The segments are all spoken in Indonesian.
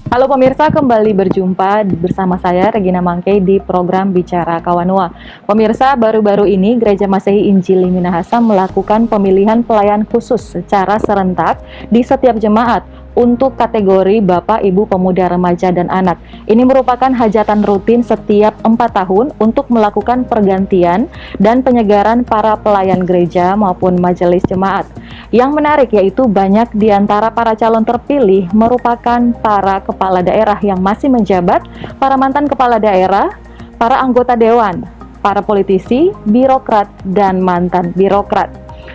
Halo pemirsa, kembali berjumpa bersama saya Regina Mangkei di program Bicara Kawanua. Pemirsa, baru-baru ini Gereja Masehi Injili Minahasa melakukan pemilihan pelayan khusus secara serentak di setiap jemaat untuk kategori Bapak, Ibu, Pemuda, Remaja, dan Anak. Ini merupakan hajatan rutin setiap 4 tahun untuk melakukan pergantian dan penyegaran para pelayan gereja maupun majelis jemaat. Yang menarik yaitu banyak di antara para calon terpilih merupakan para kepala daerah yang masih menjabat, para mantan kepala daerah, para anggota dewan, para politisi, birokrat, dan mantan birokrat.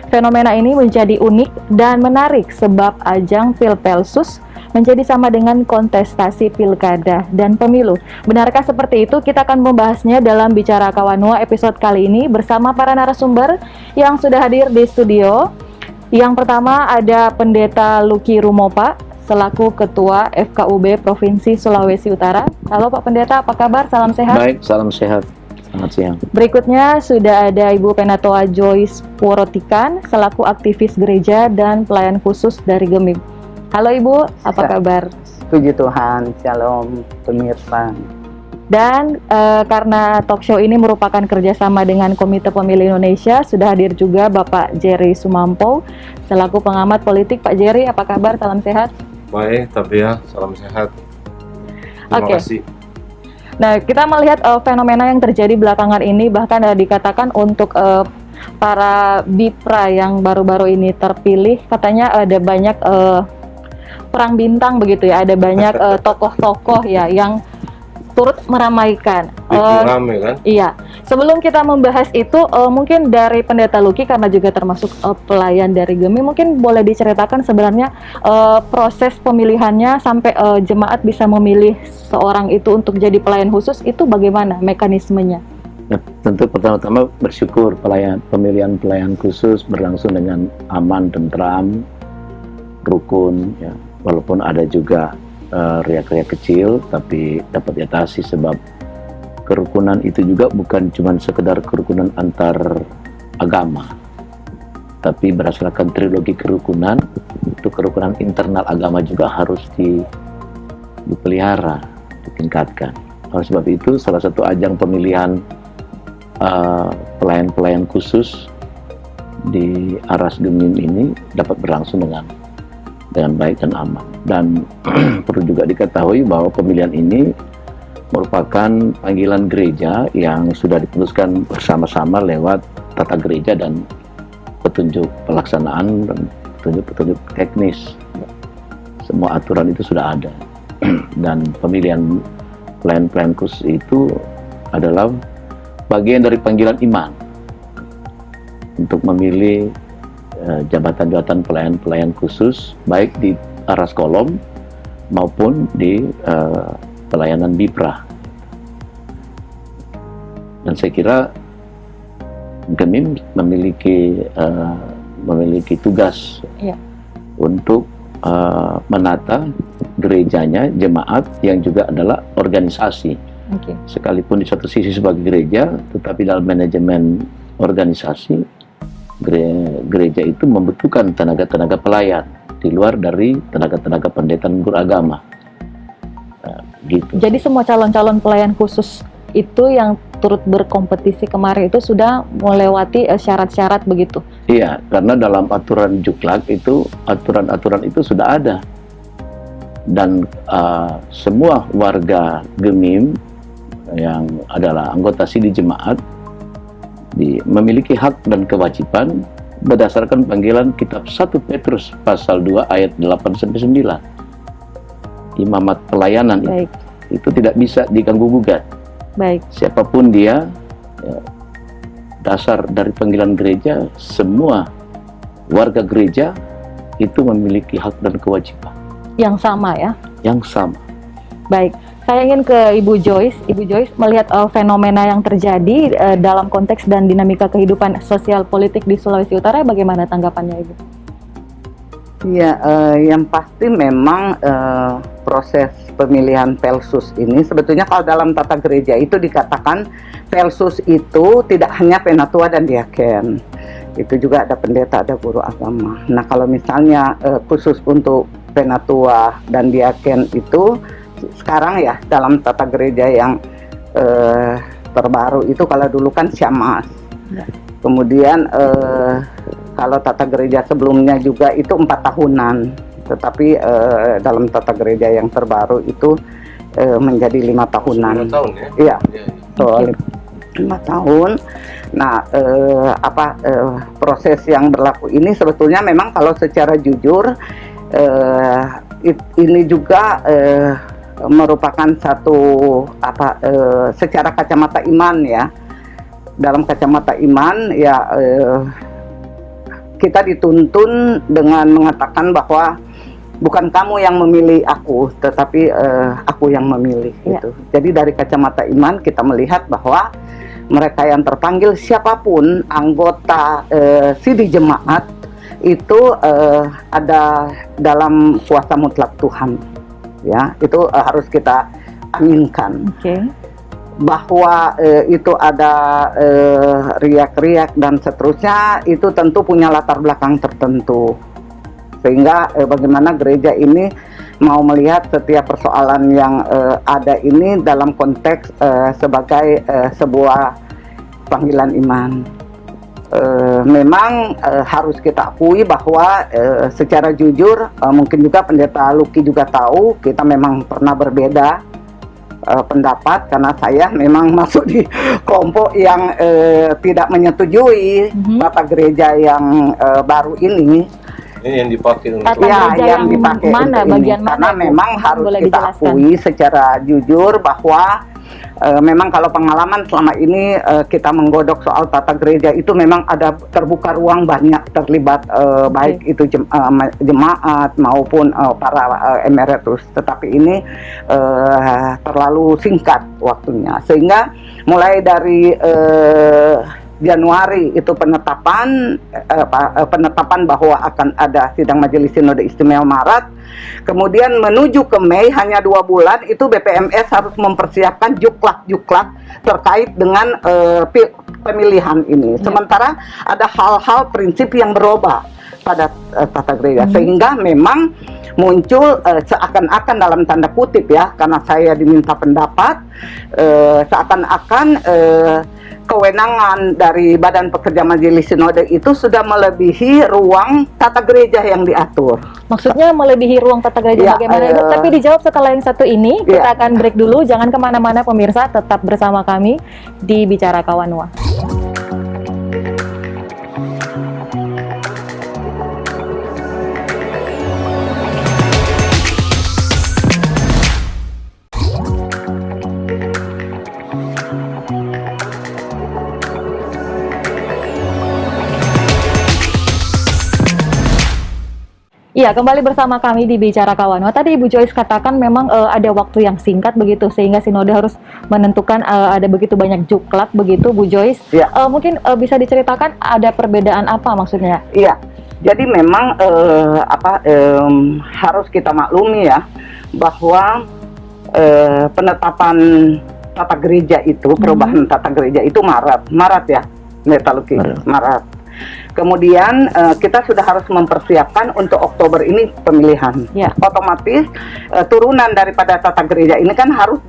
Fenomena ini menjadi unik dan menarik sebab ajang Pilpelsus menjadi sama dengan kontestasi pilkada dan pemilu. Benarkah seperti itu? Kita akan membahasnya dalam Bicara Kawanua episode kali ini bersama para narasumber yang sudah hadir di studio. Yang pertama ada Pendeta Lucky Rumopa selaku Ketua FKUB Provinsi Sulawesi Utara. Halo Pak Pendeta, apa kabar? Salam sehat. Baik, salam sehat. Selamat siang. Berikutnya sudah ada Ibu Penatoa Joyce Porotikan selaku aktivis gereja dan pelayan khusus dari Gemim. Halo Ibu, apa kabar? Puji Tuhan, shalom pemirsa. Dan karena talk show ini merupakan kerjasama dengan Komite Pemilih Indonesia, sudah hadir juga Bapak Jerry Sumampo selaku pengamat politik. Pak Jerry, apa kabar? Salam sehat. Baik, tapi ya, salam sehat. Terima kasih. Nah, kita melihat fenomena yang terjadi belakangan ini, bahkan dikatakan untuk para BIPRA yang baru-baru ini terpilih, katanya ada banyak perang bintang begitu ya, ada banyak tokoh-tokoh ya yang turut meramaikan. Rame kan? Iya. Sebelum kita membahas itu, mungkin dari Pendeta Lucky karena juga termasuk pelayan dari Gemi, mungkin boleh diceritakan sebenarnya proses pemilihannya sampai jemaat bisa memilih seorang itu untuk jadi pelayan khusus itu bagaimana mekanismenya? Ya, tentu pertama-tama bersyukur pemilihan pelayan khusus berlangsung dengan aman, tentram, rukun, ya. Walaupun ada juga riak-riak kecil, tapi dapat diatasi sebab kerukunan itu juga bukan cuma sekedar kerukunan antar agama, tapi berdasarkan trilogi kerukunan, itu kerukunan internal agama juga harus dipelihara, ditingkatkan. Oleh sebab itu, salah satu ajang pemilihan pelayan-pelayan khusus di Aras Gemim ini dapat berlangsung dengan baik dan aman. Dan perlu juga diketahui bahwa pemilihan ini merupakan panggilan gereja yang sudah diputuskan bersama-sama lewat tata gereja dan petunjuk pelaksanaan dan petunjuk teknis. Semua aturan itu sudah ada. Dan pemilihan pelayan-pelayan khusus itu adalah bagian dari panggilan iman untuk memilih jabatan-jabatan pelayan-pelayan khusus baik di Aras Kolom maupun di pelayanan BIPRA. Dan saya kira Gemim memiliki tugas untuk menata gerejanya, jemaat yang juga adalah organisasi. Sekalipun di satu sisi sebagai gereja, tetapi dalam manajemen organisasi gereja itu membutuhkan tenaga-tenaga pelayan di luar dari tenaga-tenaga pendeta dan guru agama. Gitu. Jadi semua calon-calon pelayan khusus itu yang turut berkompetisi kemarin itu sudah melewati syarat-syarat begitu? Iya, karena dalam aturan Juklak itu aturan-aturan itu sudah ada, dan semua warga Gemim yang adalah anggota sidi jemaat memiliki hak dan kewajiban berdasarkan panggilan kitab 1 Petrus pasal 2 ayat 8-9. Imamat pelayanan itu tidak bisa diganggu-gugat. Siapapun dia, ya, dasar dari panggilan gereja, semua warga gereja itu memiliki hak dan kewajiban. Yang sama ya? Yang sama. Baik. Saya ingin ke Ibu Joyce. Ibu Joyce melihat fenomena yang terjadi dalam konteks dan dinamika kehidupan sosial politik di Sulawesi Utara, bagaimana tanggapannya Ibu? Iya, yang pasti memang proses pemilihan Pelsus ini sebetulnya kalau dalam tata gereja itu dikatakan Pelsus itu tidak hanya penatua dan diaken, itu juga ada pendeta, ada guru agama. Nah kalau misalnya khusus untuk penatua dan diaken itu sekarang ya dalam tata gereja yang terbaru itu, kalau dulu kan syamas. Ya. Kemudian kalau tata gereja sebelumnya juga itu 4 tahunan, tetapi dalam tata gereja yang terbaru itu menjadi 5 tahunan. 9 tahun ya? Iya, Iya. betul. 5 tahun. Nah, proses yang berlaku ini sebetulnya memang kalau secara jujur ini juga merupakan satu secara kacamata iman ya. Dalam kacamata iman ya, kita dituntun dengan mengatakan bahwa bukan kamu yang memilih aku, tetapi aku yang memilih. Ya. Gitu. Jadi dari kacamata iman kita melihat bahwa mereka yang terpanggil, siapapun anggota di jemaat itu ada dalam kuasa mutlak Tuhan. Ya, itu harus kita aminkan. Oke. Bahwa itu ada riak-riak dan seterusnya, itu tentu punya latar belakang tertentu, sehingga bagaimana gereja ini mau melihat setiap persoalan yang ada ini dalam konteks sebagai sebuah panggilan iman. Memang harus kita akui bahwa secara jujur, mungkin juga Pendeta Lucky juga tahu, kita memang pernah berbeda pendapat, karena saya memang masuk di kelompok yang tidak menyetujui tata gereja yang baru ini. Ini yang dipakai untuk Tata gereja yang dipakai mana, untuk bagian ini. mana Karena itu? memang harus Boleh kita dijelaskan? akui secara jujur bahwa memang kalau pengalaman selama ini kita menggodok soal tata gereja itu memang ada terbuka ruang banyak terlibat, baik itu jemaat maupun para emeritus, tetapi ini terlalu singkat waktunya, sehingga mulai dari Januari itu penetapan bahwa akan ada sidang Majelis Sinode Istimewa Maret. Kemudian menuju ke Mei hanya 2 bulan itu BPMS harus mempersiapkan juklak terkait dengan pemilihan ini. Sementara ada hal-hal prinsip yang berubah pada tata gereja, sehingga memang muncul seakan-akan dalam tanda kutip ya, karena saya diminta pendapat, seakan-akan kewenangan dari Badan Pekerja Majelis Sinode itu sudah melebihi ruang tata gereja yang diatur. Maksudnya melebihi ruang tata gereja Ya, bagaimana itu? Tapi dijawab setelah yang satu ini. Ya. Kita akan break dulu. Jangan kemana-mana pemirsa, tetap bersama kami di Bicara Kawanua. Iya, kembali bersama kami di Bicara Kawanua. Tadi Ibu Joyce katakan memang ada waktu yang singkat begitu, sehingga Sinode harus menentukan ada begitu banyak juklak begitu, Bu Joyce. Ya. Mungkin bisa diceritakan ada perbedaan apa maksudnya? Iya, jadi memang harus kita maklumi ya, bahwa penetapan tata gereja itu, perubahan tata gereja itu Maret ya, Pendeta Lucky, Maret. Kemudian kita sudah harus mempersiapkan untuk Oktober ini pemilihan. Ya. Otomatis turunan daripada tata gereja ini kan harus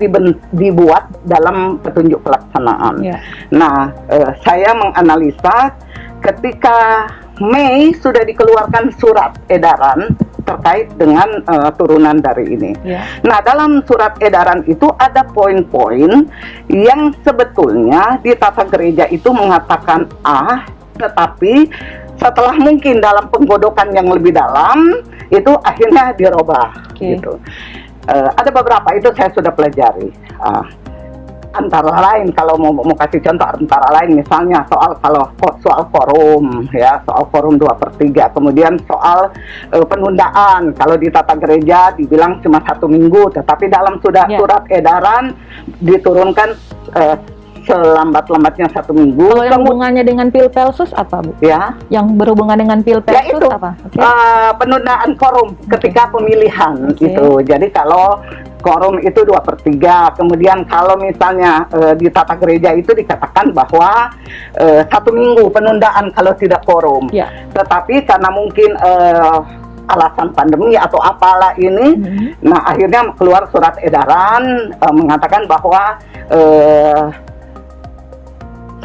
dibuat dalam petunjuk pelaksanaan. Ya. Nah, saya menganalisa ketika Mei sudah dikeluarkan surat edaran terkait dengan turunan dari ini. Ya. Nah, dalam surat edaran itu ada poin-poin yang sebetulnya di tata gereja itu mengatakan A, tetapi setelah mungkin dalam penggodokan yang lebih dalam itu akhirnya dirubah. Oke. Gitu. Ada beberapa itu saya sudah pelajari. Antara lain kalau mau kasih contoh, antara lain misalnya soal quorum ya, soal quorum 2/3, kemudian soal penundaan. Kalau di tata gereja dibilang cuma 1 minggu, tetapi dalam surat edaran diturunkan selambat-lambatnya 1 minggu. Kalau yang hubungannya dengan Pilpelsus apa, Bu? Ya, Yang berhubungan dengan Pilpelsus ya itu apa? Oke. penundaan quorum ketika pemilihan Oke. gitu. Jadi kalau quorum itu 2/3, kemudian kalau misalnya di tata gereja itu dikatakan bahwa 1 minggu penundaan kalau tidak quorum. Ya. Tetapi karena mungkin alasan pandemi atau apalah ini. Nah, akhirnya keluar surat edaran mengatakan bahwa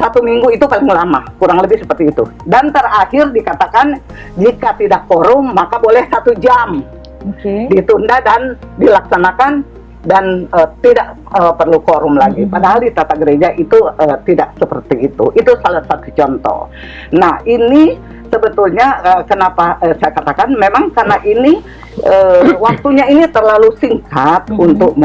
1 minggu itu paling lama, kurang lebih seperti itu. Dan terakhir dikatakan jika tidak quorum maka boleh 1 jam ditunda dan dilaksanakan dan tidak perlu quorum lagi. Padahal di tata gereja itu tidak seperti itu. Itu salah satu contoh. Nah, ini sebetulnya kenapa saya katakan memang karena ini waktunya ini terlalu singkat untuk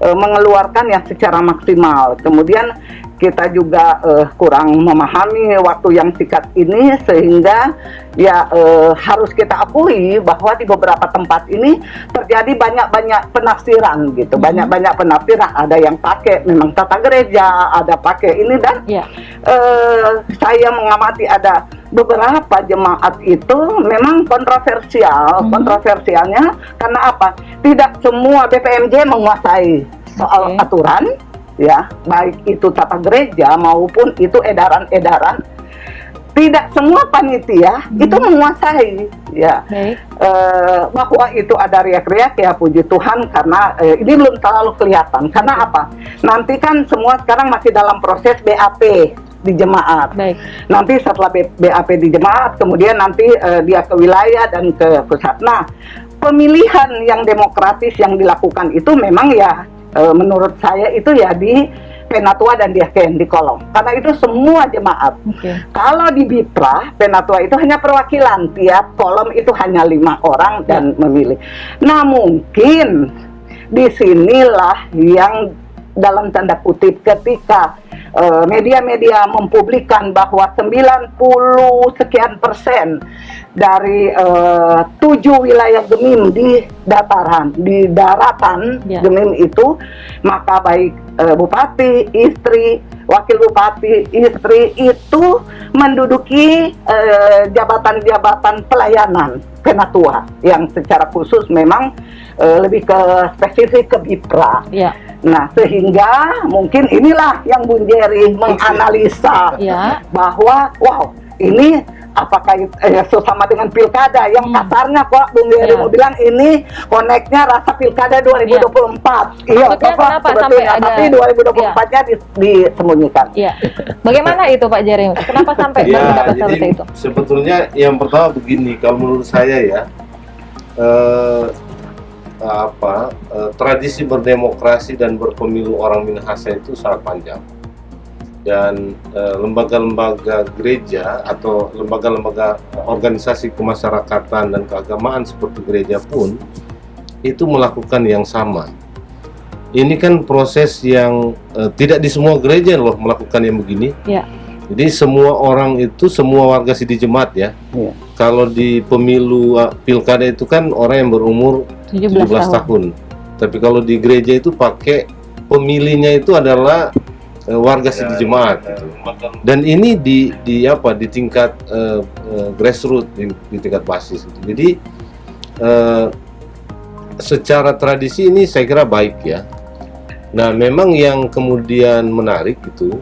mengeluarkan yang secara maksimal. Kemudian kita juga kurang memahami waktu yang singkat ini, sehingga ya harus kita akui bahwa di beberapa tempat ini terjadi banyak penafsiran gitu, banyak penafsiran. Ada yang pakai memang tata gereja, ada pakai ini, dan saya mengamati ada beberapa jemaat itu memang kontroversial. Kontroversialnya karena apa? Tidak semua BPMJ menguasai soal aturan, ya, baik itu tata gereja maupun itu edaran-edaran. Tidak semua panitia itu menguasai, ya. Bahwa itu ada riak-riak, ya puji Tuhan, karena ini belum terlalu kelihatan. Karena apa? Nanti kan semua sekarang masih dalam proses BAP di jemaat. Nanti setelah BAP di jemaat, kemudian nanti dia ke wilayah dan ke pusat. Nah, pemilihan yang demokratis yang dilakukan itu memang ya menurut saya itu ya di Penatua dan Diaken di kolom, karena itu semua jemaat. Kalau di Bipra, Penatua itu hanya perwakilan, tiap kolom itu hanya 5 orang dan memilih. Nah, mungkin disinilah yang dalam tanda kutip ketika media-media mempublikkan bahwa 90 sekian persen dari 7 wilayah Gemim di daratan Gemim itu, maka baik bupati, istri, wakil bupati, istri itu menduduki jabatan-jabatan pelayanan Penatua yang secara khusus memang lebih ke spesifik ke Bipra. Nah, sehingga mungkin inilah yang Bun Jerry menganalisa bahwa wow, ini apakah sesama dengan pilkada yang kasarnya kok Bung Jerry mau bilang ini koneknya rasa pilkada 2024. Iya, kenapa sampai ada, tapi 2024-nya disembunyikan. Bagaimana itu Pak Jerry? Kenapa sampai berpendapat seperti itu? Sebetulnya yang pertama begini, kalau menurut saya ya, tradisi berdemokrasi dan berpemilu orang Minahasa itu sangat panjang, dan lembaga-lembaga gereja atau lembaga-lembaga organisasi kemasyarakatan dan keagamaan seperti gereja pun itu melakukan yang sama. Ini kan proses yang tidak di semua gereja loh melakukan yang begini. Jadi semua orang itu, semua warga Sidi Jemaat ya. Kalau di pemilu pilkada itu kan orang yang berumur 17 tahun. Tapi kalau di gereja itu pakai pemilihnya itu adalah warga Sidi Jemaat gitu. Dan ini di tingkat grassroots, di tingkat basis gitu. Jadi secara tradisi ini saya kira baik ya. Nah, memang yang kemudian menarik itu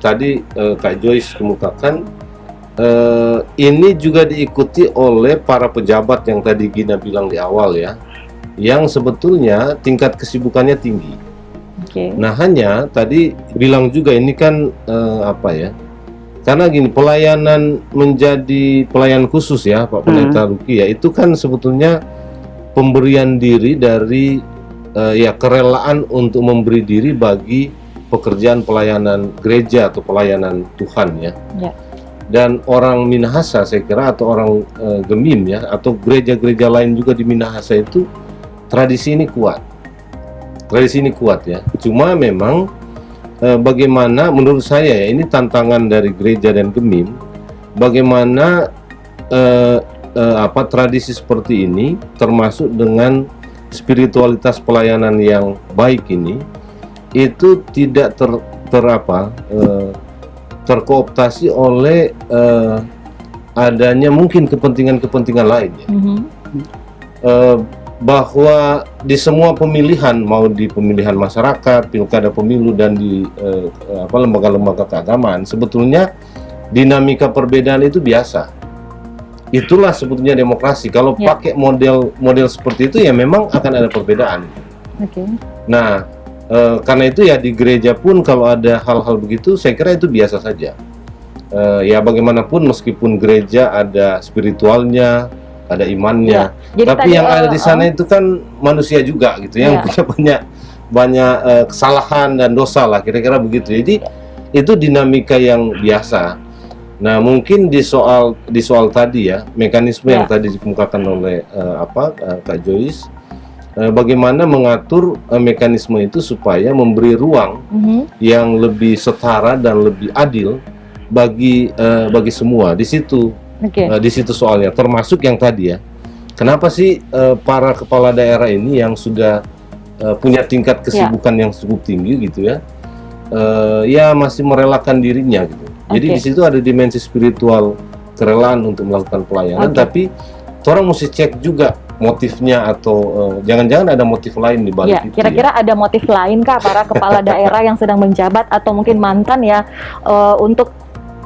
tadi Kak Joyce kemukakan, ini juga diikuti oleh para pejabat yang tadi Gina bilang di awal ya, yang sebetulnya tingkat kesibukannya tinggi. Nah, hanya tadi bilang juga ini kan karena gini, pelayanan menjadi pelayan khusus ya Pak Pendeta Luki ya, itu kan sebetulnya pemberian diri dari kerelaan untuk memberi diri bagi pekerjaan pelayanan gereja atau pelayanan Tuhan ya. Dan orang Minahasa saya kira, atau orang Gemim ya, atau gereja-gereja lain juga di Minahasa itu tradisi ini kuat. Tradisi ini kuat ya. Cuma memang bagaimana menurut saya ya, ini tantangan dari gereja dan Gemim, bagaimana tradisi seperti ini termasuk dengan spiritualitas pelayanan yang baik ini itu tidak terkooptasi oleh adanya mungkin kepentingan-kepentingan lain ya. Bahwa di semua pemilihan, mau di pemilihan masyarakat, pilkada pemilu, dan di lembaga-lembaga keagamaan, sebetulnya dinamika perbedaan itu biasa. itulah sebetulnya demokrasi. Kalau Ya. pakai model seperti itu ya memang akan ada perbedaan. Oke. Nah, karena itu ya di gereja pun kalau ada hal-hal begitu, saya kira itu biasa saja. Ya bagaimanapun meskipun gereja ada spiritualnya, ada imannya, Jadi tapi tadi, yang ada di sana itu kan manusia juga gitu, yang Iya. punya banyak kesalahan dan dosa lah, kira-kira begitu. Jadi itu dinamika yang biasa. Nah, mungkin di soal tadi ya, mekanisme yang Ya. tadi dikemukakan oleh Kak Joyce, bagaimana mengatur mekanisme itu supaya memberi ruang yang lebih setara dan lebih adil bagi semua. Di situ Oke. di situ soalnya, termasuk yang tadi ya. Kenapa sih para kepala daerah ini yang sudah punya tingkat kesibukan yang cukup tinggi gitu ya, ya masih merelakan dirinya gitu. Jadi Oke. di situ ada dimensi spiritual kerelaan untuk melakukan pelayanan, Oke. tapi orang mesti cek juga motifnya atau jangan-jangan ada motif lain di balik Ya, itu. kira-kira ada motif lain kah para kepala daerah yang sedang menjabat atau mungkin mantan ya untuk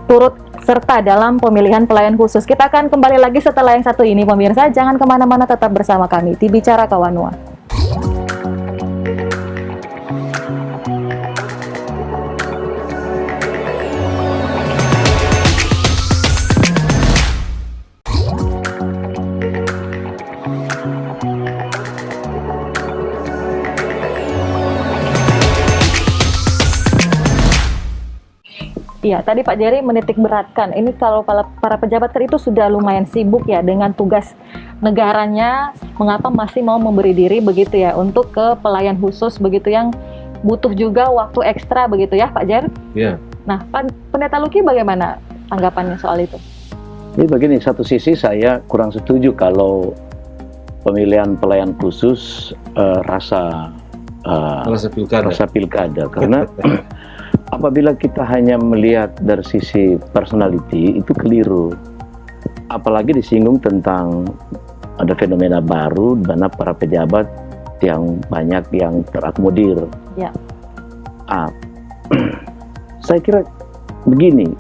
turut serta dalam pemilihan pelayan khusus? Kita akan kembali lagi setelah yang satu ini, pemirsa. Jangan kemana-mana, tetap bersama kami di Bicara Kawanua. Iya, tadi Pak Jerry menitik beratkan. Ini kalau para pejabat itu sudah lumayan sibuk ya dengan tugas negaranya, mengapa masih mau memberi diri begitu ya untuk ke pelayan khusus begitu yang butuh juga waktu ekstra begitu ya Pak Jerry? Ya. Nah, Pendeta Luki bagaimana tanggapannya soal itu? Jadi begini, satu sisi saya kurang setuju kalau pemilihan pelayan khusus rasa pilkada, karena apabila kita hanya melihat dari sisi personality itu keliru. Apalagi disinggung tentang ada fenomena baru di mana para pejabat yang banyak yang terakomodir. Ya. Saya kira begini,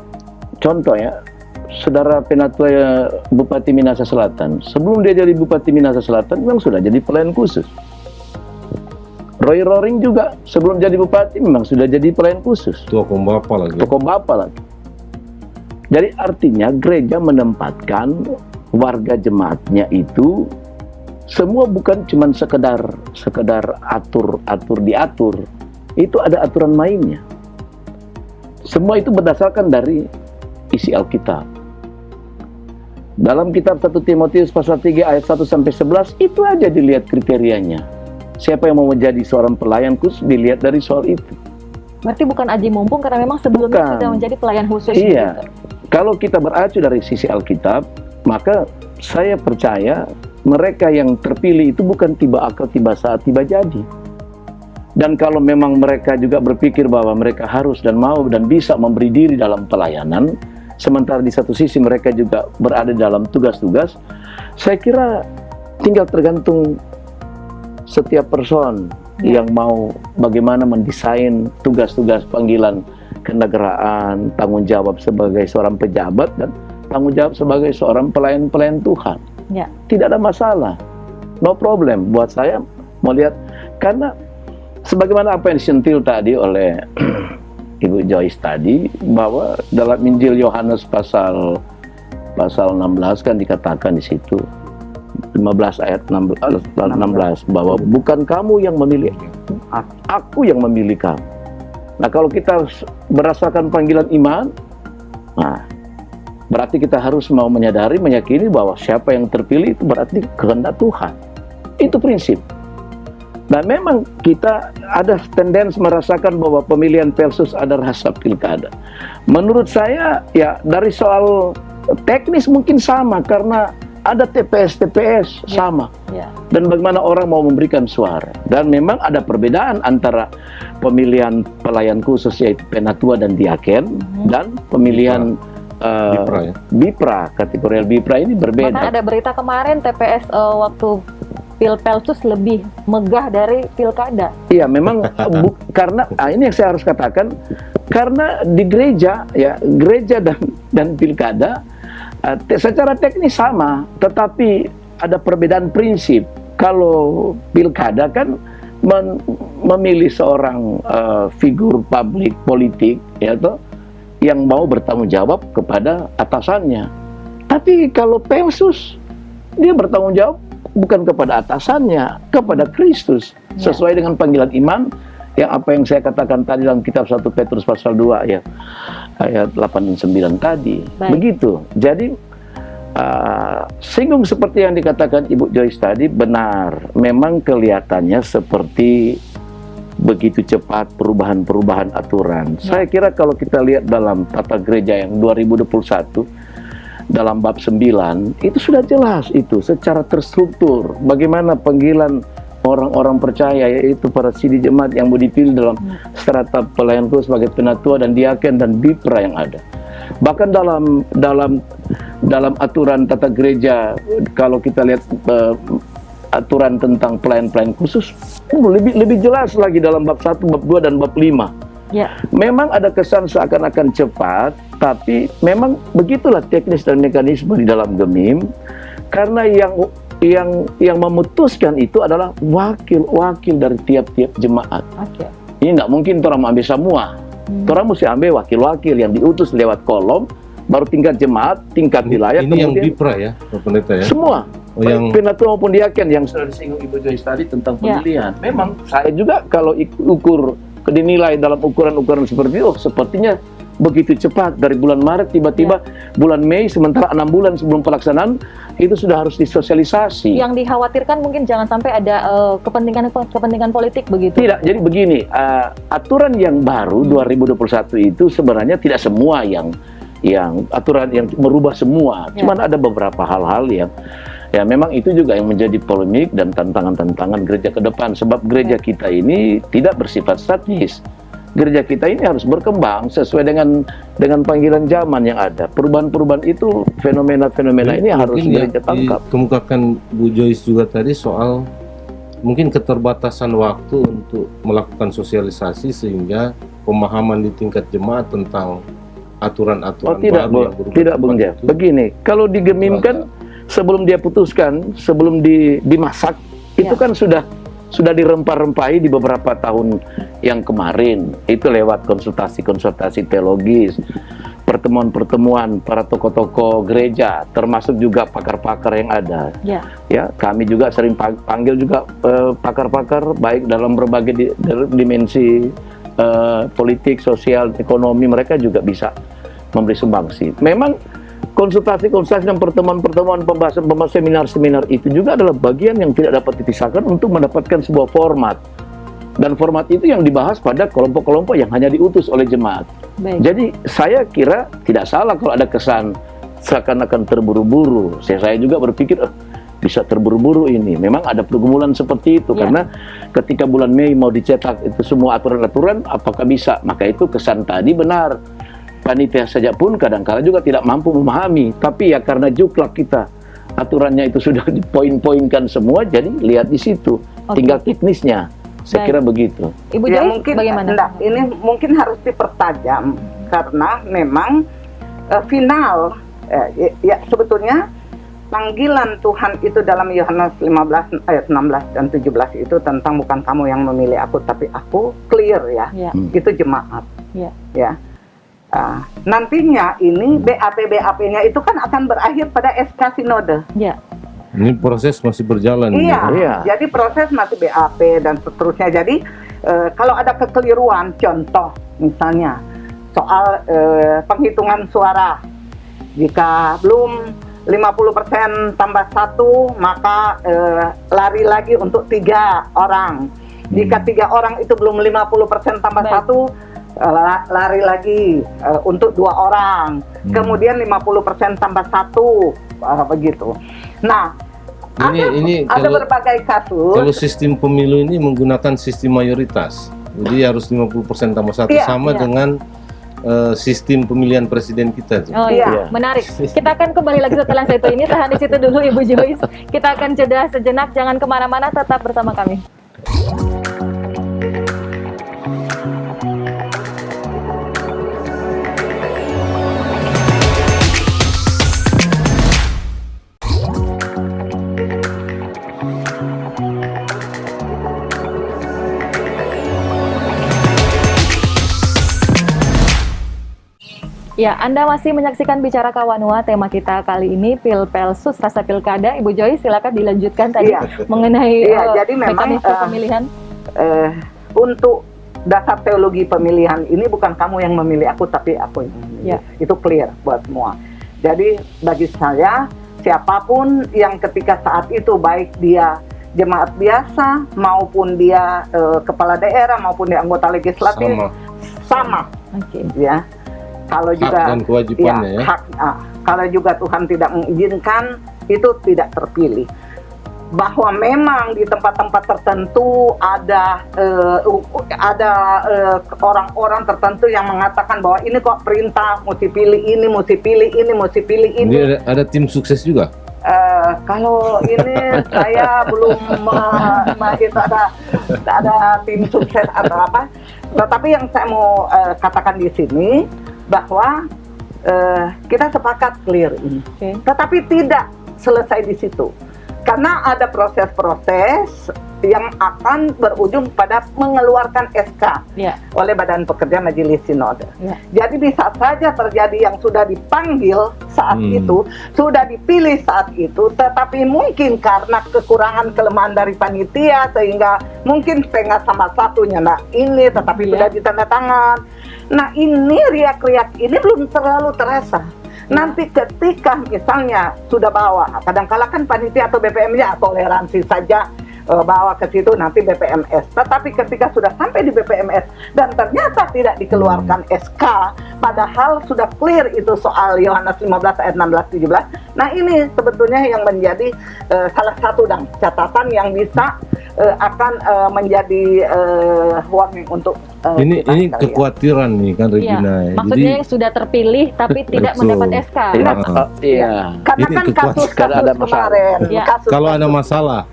contoh ya, Saudara Penatua Bupati Minahasa Selatan, sebelum dia jadi Bupati Minahasa Selatan memang sudah jadi pelayan khusus. Roy Roring juga sebelum jadi bupati memang sudah jadi pelayan khusus. Tokoh bapak lagi. Tokoh bapak lagi. Jadi artinya gereja menempatkan warga jemaatnya itu semua bukan cuma sekedar atur diatur. Itu ada aturan mainnya. Semua itu berdasarkan dari isi Alkitab. Dalam kitab 1 Timotius pasal 3 ayat 1 sampai 11 itu aja dilihat kriterianya. Siapa yang mau menjadi seorang pelayan khusus dilihat dari soal itu. Berarti bukan aji mumpung karena memang sebelumnya Bukan. sudah menjadi pelayan khusus. Iya. begitu. Kalau kita beracu dari sisi Alkitab, maka saya percaya mereka yang terpilih itu bukan tiba akal, tiba saat, tiba jadi. Dan kalau memang mereka juga berpikir bahwa mereka harus dan mau dan bisa memberi diri dalam pelayanan, sementara di satu sisi mereka juga berada dalam tugas-tugas, saya kira tinggal tergantung setiap person yang mau bagaimana mendesain tugas-tugas panggilan kenegaraan, tanggung jawab sebagai seorang pejabat dan tanggung jawab sebagai seorang pelayan-pelayan Tuhan. Ya. Tidak ada masalah, no problem buat saya melihat, karena sebagaimana apa yang disentil tadi oleh Ibu Joyce tadi, bahwa dalam Injil Yohanes pasal 16 kan dikatakan di situ 15 ayat 16 bahwa bukan kamu yang memilih aku yang memilih kamu. Nah, kalau kita berdasarkan panggilan iman, nah berarti kita harus mau menyadari, meyakini bahwa siapa yang terpilih itu berarti kehendak Tuhan. Itu prinsip. Dan memang kita ada tendensi merasakan bahwa pemilihan Pelsus ada rasa pilkada. Menurut saya ya dari soal teknis mungkin sama karena ada TPS sama. Ya. Dan bagaimana orang mau memberikan suara. Dan memang ada perbedaan antara pemilihan pelayan khusus yaitu penatua dan diaken dan pemilihan BIPRA, kategorial BIPRA ini berbeda. Bahkan ada berita kemarin TPS waktu Pelsus lebih megah dari pilkada. Iya, memang karena ini yang saya harus katakan, karena di gereja ya, gereja dan pilkada Secara teknis sama, tetapi ada perbedaan prinsip. Kalau pilkada kan memilih seorang figur publik politik, ya toh, yang mau bertanggung jawab kepada atasannya. Tapi kalau Pelsus, dia bertanggung jawab bukan kepada atasannya, kepada Kristus, sesuai dengan panggilan iman yang apa yang saya katakan tadi dalam kitab 1 Petrus pasal 2 ya, ayat 8 dan 9 tadi. Baik. Begitu. Jadi singgung seperti yang dikatakan Ibu Joyce tadi, benar. Memang kelihatannya seperti begitu cepat perubahan-perubahan aturan. Saya kira kalau kita lihat dalam tata gereja yang 2021, dalam bab 9, itu sudah jelas itu secara terstruktur. Bagaimana panggilan orang-orang percaya, yaitu para sidi jemaat yang mau dipilih dalam strata pelayan khusus sebagai penatua dan diaken dan bipra yang ada. Bahkan dalam aturan tata gereja, kalau kita lihat aturan tentang pelayan-pelayan khusus, lebih jelas lagi dalam bab 1, bab 2, dan bab 5. Ya. Memang ada kesan seakan-akan cepat, tapi memang begitulah teknis dan mekanisme di dalam GEMIM, karena yang memutuskan itu adalah wakil-wakil dari tiap-tiap jemaat. Oke. Ini nggak mungkin orang ambil semua. Orang mesti ambil wakil-wakil yang diutus lewat kolom, baru tingkat jemaat, tingkat wilayah, Ini yang kemudian bipra ya, Pak Pendeta ya? semua. Oh, yang Penatua maupun diaken yang sudah disinggung Ibu Joyce tadi tentang pemilihan. Memang saya juga kalau ukur dinilai dalam ukuran-ukuran seperti itu, sepertinya begitu cepat dari bulan Maret tiba-tiba bulan Mei, sementara 6 bulan sebelum pelaksanaan itu sudah harus disosialisasi. Yang dikhawatirkan mungkin jangan sampai ada kepentingan politik begitu. Tidak, jadi begini, aturan yang baru 2021 itu sebenarnya tidak semua yang aturan yang merubah semua. Cuman ada beberapa hal-hal yang ya memang itu juga yang menjadi polemik dan tantangan-tantangan gereja ke depan. Sebab gereja kita ini tidak bersifat statis. Gereja kita ini harus berkembang sesuai dengan panggilan zaman yang ada. Perubahan-perubahan itu, fenomena-fenomena ini harus mungkin gereja tangkap. Dikemukakan Bu Joyce juga tadi soal mungkin keterbatasan waktu untuk melakukan sosialisasi sehingga pemahaman di tingkat jemaat tentang aturan-aturan tidak, baru yang berubah tidak Bung cepat Jeff. itu. Begini, kalau di GEMIM kan sebelum dia putuskan, sebelum dimasak, itu kan sudah dirempah-rempahi di beberapa tahun yang kemarin. Itu lewat konsultasi-konsultasi teologis, pertemuan-pertemuan para tokoh-tokoh gereja, termasuk juga pakar-pakar yang ada. Ya, kami juga sering panggil juga pakar-pakar baik dalam berbagai dimensi politik, sosial, ekonomi, mereka juga bisa memberi sumbangsi. Memang konsultasi-konsultasi dan pertemuan-pertemuan, pembahasan seminar-seminar itu juga adalah bagian yang tidak dapat dipisahkan untuk mendapatkan sebuah format. Dan format itu yang dibahas pada kelompok-kelompok yang hanya diutus oleh jemaat. Jadi saya kira tidak salah kalau ada kesan seakan-akan terburu-buru. Saya juga berpikir bisa terburu-buru ini. Memang ada pergumulan seperti itu karena ketika bulan Mei mau dicetak itu semua aturan-aturan, apakah bisa? Maka itu kesan tadi benar. Panitia saja pun kadang-kala juga tidak mampu memahami, tapi ya karena juklak kita aturannya itu sudah dipoin-poinkan semua, jadi lihat di situ, tinggal teknisnya. Saya kira begitu. Ibu Ya, Joyce, mungkin bagaimana? enggak, ini mungkin harus dipertajam karena memang final ya sebetulnya panggilan Tuhan itu dalam Yohanes 15 ayat 16 dan 17 itu tentang bukan kamu yang memilih aku tapi aku, clear ya. Itu jemaat. Ya. Nantinya ini BAP-nya itu kan akan berakhir pada SK Sinode. Ini proses masih berjalan. Iya. Jadi proses masih BAP dan seterusnya. Jadi kalau ada kekeliruan, contoh misalnya soal penghitungan suara, jika belum 50% tambah 1 maka lari lagi untuk 3 orang. Jika 3 orang itu belum 50% tambah 1 lari lagi untuk 2 orang, kemudian 50% tambah 1 begitu. Nah, ini ada kalau, berbagai kasus. Kalau sistem pemilu ini menggunakan sistem mayoritas, jadi harus 50% tambah 1 sama dengan sistem pemilihan presiden kita. Menarik. Kita akan kembali lagi setelah satu ini. Tahan di situ dulu Ibu Joyce. Kita akan jeda sejenak. Jangan kemana-mana, tetap bersama kami. Ya, Anda masih menyaksikan Bicara Kawanua. Tema kita kali ini Pilpelsus rasa pilkada. Ibu Joy, silakan dilanjutkan tadi mengenai jadi memang mekanisme pemilihan. Untuk dasar teologi pemilihan ini bukan kamu yang memilih aku, tapi aku yang memilih. Itu clear buat semua. Jadi bagi saya, siapapun yang ketika saat itu, baik dia jemaat biasa maupun dia kepala daerah maupun dia anggota legislatif, sama. Ya. Kalau juga hak dan kewajibannya kalau juga Tuhan tidak mengizinkan, itu tidak terpilih. Bahwa memang di tempat-tempat tertentu ada orang-orang tertentu yang mengatakan bahwa ini kok perintah, mesti pilih ini, mesti pilih ini, mesti pilih ini. Jadi ada tim sukses juga? Kalau ini saya belum itu ada tim sukses atau apa. Tetapi yang saya mau katakan di sini bahwa kita sepakat clear ini. Tetapi tidak selesai di situ. Karena ada proses-proses yang akan berujung pada mengeluarkan SK oleh Badan Pekerja Majelis Sinode. Jadi bisa saja terjadi yang sudah dipanggil saat itu, sudah dipilih saat itu, tetapi mungkin karena kekurangan kelemahan dari panitia sehingga mungkin setengah sama satunya ini tetapi sudah ditandatangan. Nah, ini riak-riak ini belum terlalu terasa. Nanti ketika misalnya sudah bawa, kadang-kala kan panitia atau BPM-nya toleransi saja bawa ke situ nanti BPMS. Tetapi ketika sudah sampai di BPMS dan ternyata tidak dikeluarkan SK, padahal sudah clear itu soal Yohanes 15 ayat 16-17. Nah, ini sebetulnya yang menjadi salah satu catatan yang bisa akan menjadi warning untuk ini kekhawatiran nih kan Regina. Maksudnya yang sudah terpilih tapi tidak mendapat SK. Karena kan kasus kemarin. Kalau ada masalah.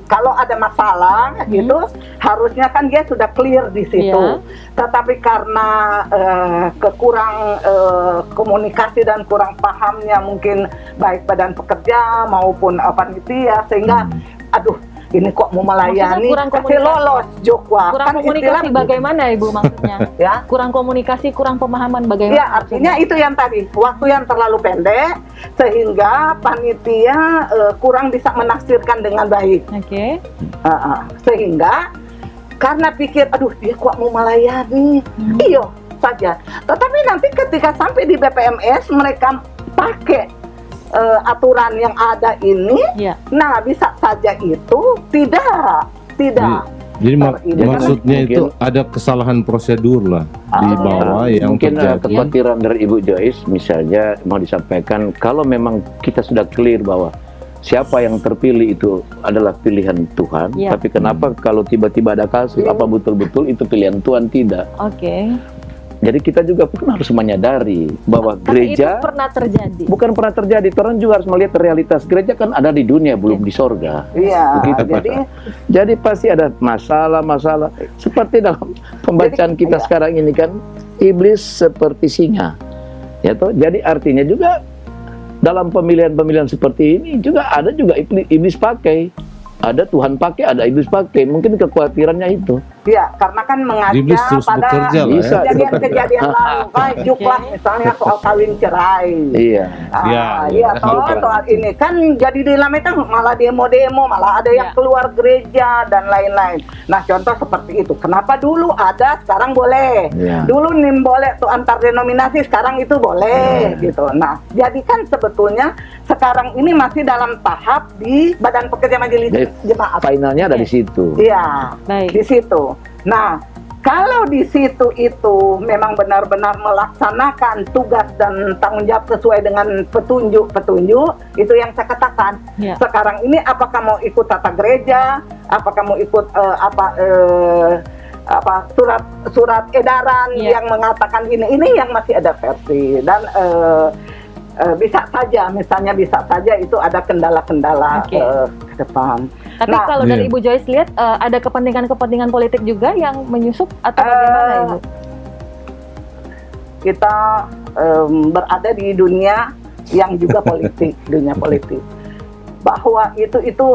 Kalau ada masalah gitu, harusnya kan dia sudah clear di situ. Tetapi karena kekurang komunikasi dan kurang pahamnya mungkin baik Badan Pekerja maupun panitia sehingga ini kok mau melayani kasih lolos Jokwa. Kurang komunikasi bagaimana Ibu maksudnya? Kurang komunikasi, kurang pemahaman bagaimana? Artinya itu yang tadi, waktu yang terlalu pendek sehingga panitia kurang bisa menafsirkan dengan baik. Sehingga karena pikir, dia kok mau melayani, iyo saja. Tetapi nanti ketika sampai di BPMS mereka pakai aturan yang ada ini, nah bisa saja itu tidak. Jadi maksudnya itu ada kesalahan prosedur lah di bawah yang mungkin terjadi. kekhawatiran dari Ibu Joyce misalnya mau disampaikan kalau memang kita sudah clear bahwa siapa yang terpilih itu adalah pilihan Tuhan, tapi kenapa kalau tiba-tiba ada kasus apa betul-betul itu pilihan Tuhan? Tidak. Jadi kita juga pun harus menyadari bahwa gereja itu pernah terjadi. Bukan pernah terjadi, orang juga harus melihat realitas. Gereja kan ada di dunia, belum di sorga. Jadi pasti ada masalah-masalah. Seperti dalam pembacaan kita sekarang ini kan, iblis seperti singa. Jadi artinya juga dalam pemilihan-pemilihan seperti ini juga ada juga iblis pakai. Ada Tuhan pakai, ada iblis pakai. Mungkin kekhawatirannya itu. Karena kan mengaca pada kejadian lalu, Juklah misalnya soal kawin cerai. Soal ini kan jadi di dalam itu malah demo-demo, malah ada yang keluar gereja dan lain-lain. Nah, contoh seperti itu. Kenapa dulu ada, sekarang boleh? Dulu boleh tuh antar denominasi, sekarang itu boleh gitu. Nah, jadi kan sebetulnya sekarang ini masih dalam tahap di Badan Pekerja Majelis Jemaat. Finalnya ada di situ. Di situ. Nah, kalau di situ itu memang benar-benar melaksanakan tugas dan tanggung jawab sesuai dengan petunjuk-petunjuk, itu yang saya katakan. Sekarang ini apakah mau ikut tata gereja, apakah mau ikut surat edaran yang mengatakan ini yang masih ada versi dan bisa saja itu ada kendala-kendala ke depan. Tapi kalau dari Ibu Joyce lihat ada kepentingan politik juga yang menyusup atau bagaimana Ibu? Kita berada di dunia yang juga politik, dunia politik. bahwa itu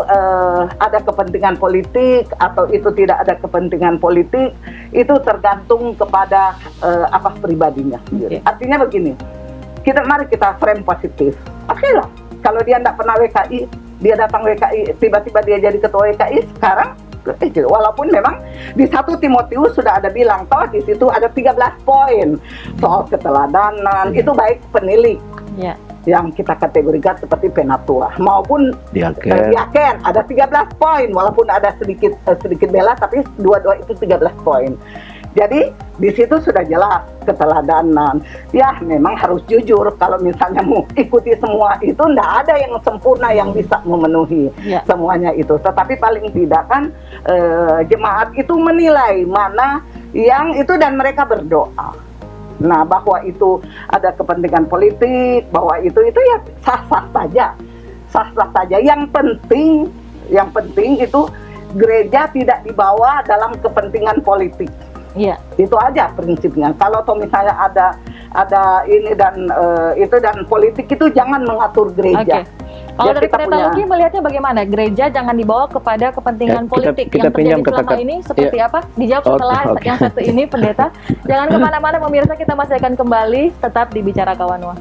ada kepentingan politik atau itu tidak ada kepentingan politik, itu tergantung kepada pribadinya sendiri. Artinya begini, mari kita frame positif. Oke lah, kalau dia tidak pernah WKI, dia datang WKI, tiba-tiba dia jadi ketua WKI sekarang, walaupun memang di 1 Timotius sudah ada bilang, toh di situ ada 13 poin soal keteladanan, itu baik penilik yang kita kategorikan seperti penatua maupun diaken, ada 13 poin, walaupun ada sedikit bela, tapi dua-dua itu 13 poin. Jadi di situ sudah jelas keteladanan. Ya memang harus jujur, kalau misalnya mau ikuti semua itu, tidak ada yang sempurna yang bisa memenuhi semuanya itu. Tetapi paling tidak kan jemaat itu menilai mana yang itu dan mereka berdoa. Nah, bahwa itu ada kepentingan politik, bahwa itu ya sah-sah saja. Sah-sah saja. Yang penting itu gereja tidak dibawa dalam kepentingan politik. Iya, itu aja prinsipnya. Kalau misalnya ada ini dan itu dan politik itu jangan mengatur gereja. Kalau dari Pendeta Luki melihatnya bagaimana? Gereja jangan dibawa kepada kepentingan politik. Kita yang terjadi selama ini seperti apa? Dijawab setelah yang satu ini, Pendeta. Jangan kemana-mana pemirsa, kita masih akan kembali tetap di Bicara Kawanua.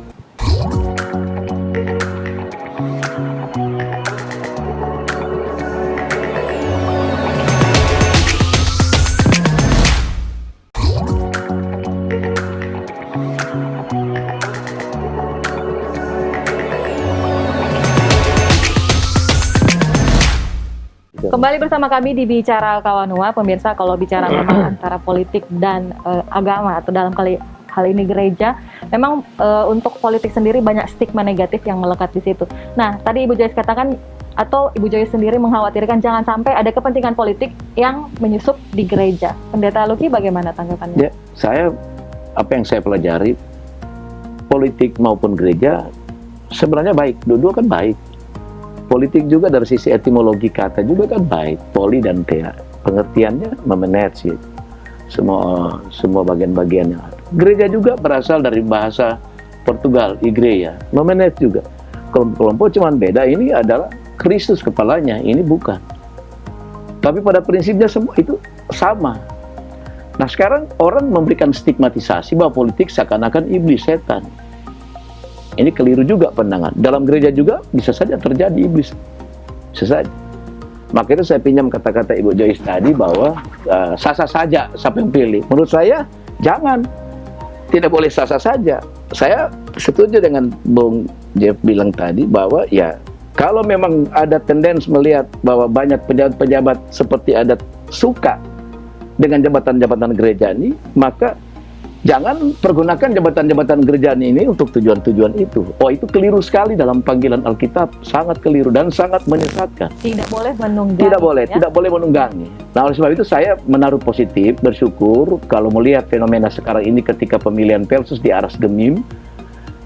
Kembali bersama kami di Bicara Kawanua, pemirsa. Kalau bicara memang antara politik dan agama atau dalam hal ini gereja, memang untuk politik sendiri banyak stigma negatif yang melekat di situ. Nah, tadi Ibu Joyce katakan atau Ibu Joyce sendiri mengkhawatirkan jangan sampai ada kepentingan politik yang menyusup di gereja. Pendeta Luki bagaimana tanggapannya? Ya, apa yang saya pelajari, politik maupun gereja sebenarnya baik, dua-dua kan baik. Politik juga dari sisi etimologi kata juga kan baik, poli dan tea, pengertiannya memanage semua bagian-bagian yang ada. Gereja juga berasal dari bahasa Portugal, igreja, memanage juga. Kelompok-kelompok cuman beda, ini adalah Kristus kepalanya, ini bukan. Tapi pada prinsipnya semua itu sama. Nah, sekarang orang memberikan stigmatisasi bahwa politik seakan-akan iblis, setan. Ini keliru juga pandangan. Dalam gereja juga bisa saja terjadi iblis. Bisa saja. Makanya saya pinjam kata-kata Ibu Joyce tadi bahwa sah-sah saja siapa yang pilih. Menurut saya jangan. Tidak boleh sah-sah saja. Saya setuju dengan Bung Jeff bilang tadi bahwa ya kalau memang ada tendensi melihat bahwa banyak pejabat-pejabat seperti ada suka dengan jabatan-jabatan gereja ini, maka jangan pergunakan jabatan-jabatan gereja ini untuk tujuan-tujuan itu. Oh, itu keliru sekali dalam panggilan Alkitab, sangat keliru dan sangat menyesatkan. Tidak boleh menunggangi. Tidak boleh menunggangi. Nah, oleh sebab itu saya menaruh positif, bersyukur kalau melihat fenomena sekarang ini ketika pemilihan Pelsus di Aras Gemim,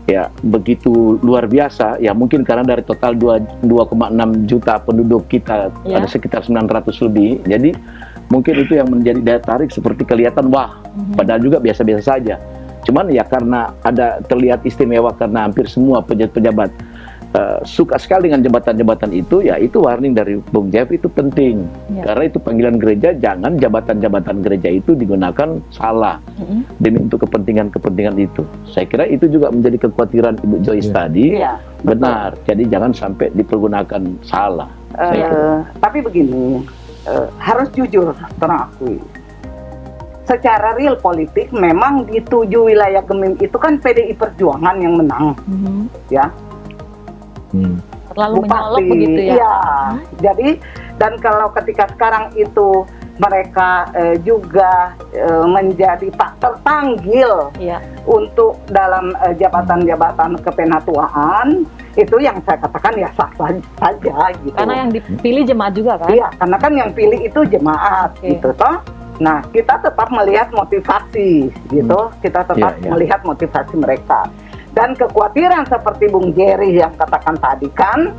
ya begitu luar biasa. Ya mungkin karena dari total 2,6 juta penduduk kita ada sekitar 900 lebih. Jadi mungkin itu yang menjadi daya tarik, seperti kelihatan wah, padahal juga biasa-biasa saja. Cuman ya karena ada terlihat istimewa karena hampir semua pejabat-pejabat suka sekali dengan jabatan-jabatan itu, ya itu warning dari Bung Jeff, itu penting. Karena itu panggilan gereja, jangan jabatan-jabatan gereja itu digunakan salah demi untuk kepentingan-kepentingan itu. Saya kira itu juga menjadi kekhawatiran Ibu Joyce tadi. Benar, jadi jangan sampai dipergunakan salah. Tapi begini, harus jujur terakui, secara real politik memang di 7 wilayah Gemim itu kan PDI Perjuangan yang menang, ya. Terlalu menyolok begitu ya. Iya. Jadi dan kalau ketika sekarang itu mereka juga menjadi tak terpanggil untuk dalam jabatan-jabatan kepenatuaan, itu yang saya katakan ya sah saja gitu. Karena yang dipilih jemaat juga kan? Iya, karena kan yang pilih itu jemaat gitu toh. Nah, kita tetap melihat motivasi gitu. Kita tetap melihat motivasi mereka. Dan kekhawatiran seperti Bung Jerry yang katakan tadi kan,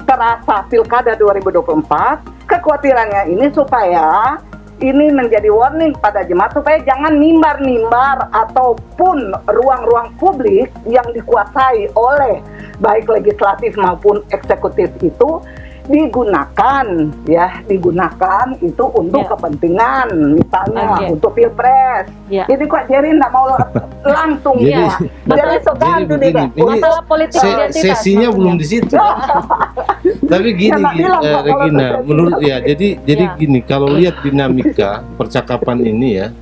terasa Pilkada 2024, kekhawatirannya ini supaya ini menjadi warning pada jemaat supaya jangan nimbar-nimbar ataupun ruang-ruang publik yang dikuasai oleh baik legislatif maupun eksekutif itu digunakan itu untuk kepentingan, misalnya untuk pilpres. Jadi kok Jerry nggak mau langsung Jadi masalah politik identitas. sesinya belum di situ. Tapi gini, Regina, menurut jadi gini, kalau lihat dinamika percakapan ini ya,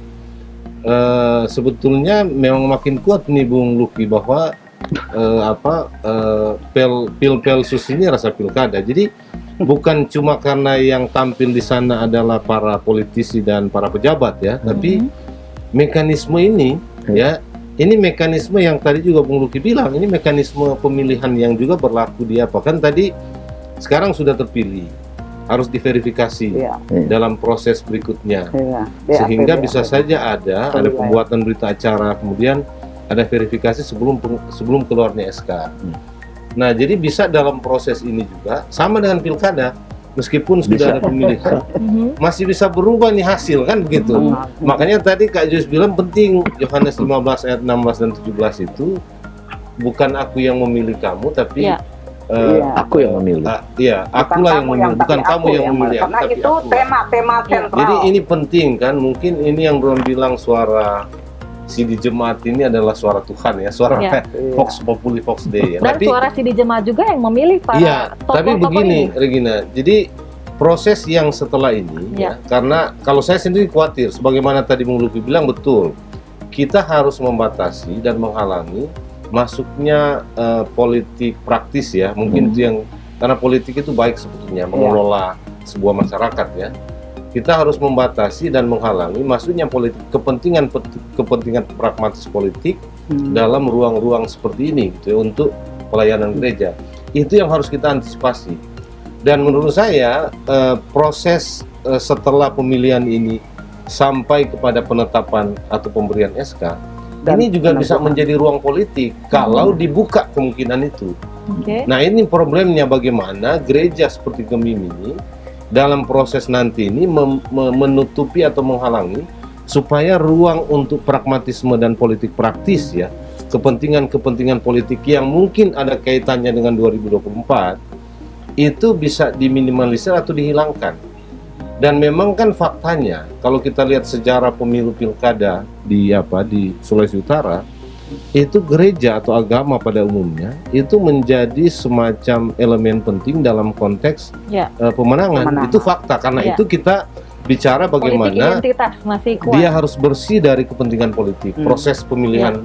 sebetulnya memang makin kuat nih Bung Luki bahwa Pelsus ini rasa pilkada. Jadi bukan cuma karena yang tampil di sana adalah para politisi dan para pejabat ya, tapi mekanisme ini ya, ini mekanisme yang tadi juga Bung Luki bilang, ini mekanisme pemilihan yang juga berlaku di apa, kan tadi sekarang sudah terpilih, harus diverifikasi dalam proses berikutnya, sehingga bisa saja ada pembuatan berita acara, kemudian ada verifikasi sebelum keluarnya SK. Nah, jadi bisa dalam proses ini juga sama dengan pilkada, meskipun sudah ada pemilihan, masih bisa berubah nih hasil, kan begitu. Makanya tadi Kak Joyce bilang penting, Yohanes 15 ayat 16 dan 17 itu, bukan aku yang memilih kamu, tapi aku yang memilih. Akulah yang memilih, bukan kamu yang memilih. Karena tapi itu tema-tema sentral. Jadi ini penting kan, mungkin ini yang belum bilang suara Sidi Jemaat ini adalah suara Tuhan ya, suara Vox Populi Vox Dei ya. Dan tapi, suara Sidi Jemaat juga yang memilih para tokoh-tokoh tapi begini ini. Regina, jadi proses yang setelah ini ya, karena kalau saya sendiri khawatir, sebagaimana tadi Bung Luki bilang betul, kita harus membatasi dan menghalangi masuknya politik praktis ya, mungkin itu yang, karena politik itu baik sebetulnya mengelola sebuah masyarakat ya. Kita harus membatasi dan menghalangi masuknya politik, kepentingan pragmatis politik dalam ruang-ruang seperti ini gitu ya, untuk pelayanan gereja. Itu yang harus kita antisipasi. Dan menurut saya proses setelah pemilihan ini sampai kepada penetapan atau pemberian SK, dan ini juga bisa menjadi ruang politik kalau dibuka kemungkinan itu. Nah, ini problemnya bagaimana gereja seperti Gemim ini dalam proses nanti ini menutupi atau menghalangi supaya ruang untuk pragmatisme dan politik praktis ya, kepentingan-kepentingan politik yang mungkin ada kaitannya dengan 2024 itu bisa diminimalisir atau dihilangkan. Dan memang kan faktanya kalau kita lihat sejarah pemilu pilkada di Sulawesi Utara, itu gereja atau agama pada umumnya itu menjadi semacam elemen penting dalam konteks pemenangan. Itu fakta, karena itu kita bicara bagaimana dia harus bersih dari kepentingan politik, proses pemilihan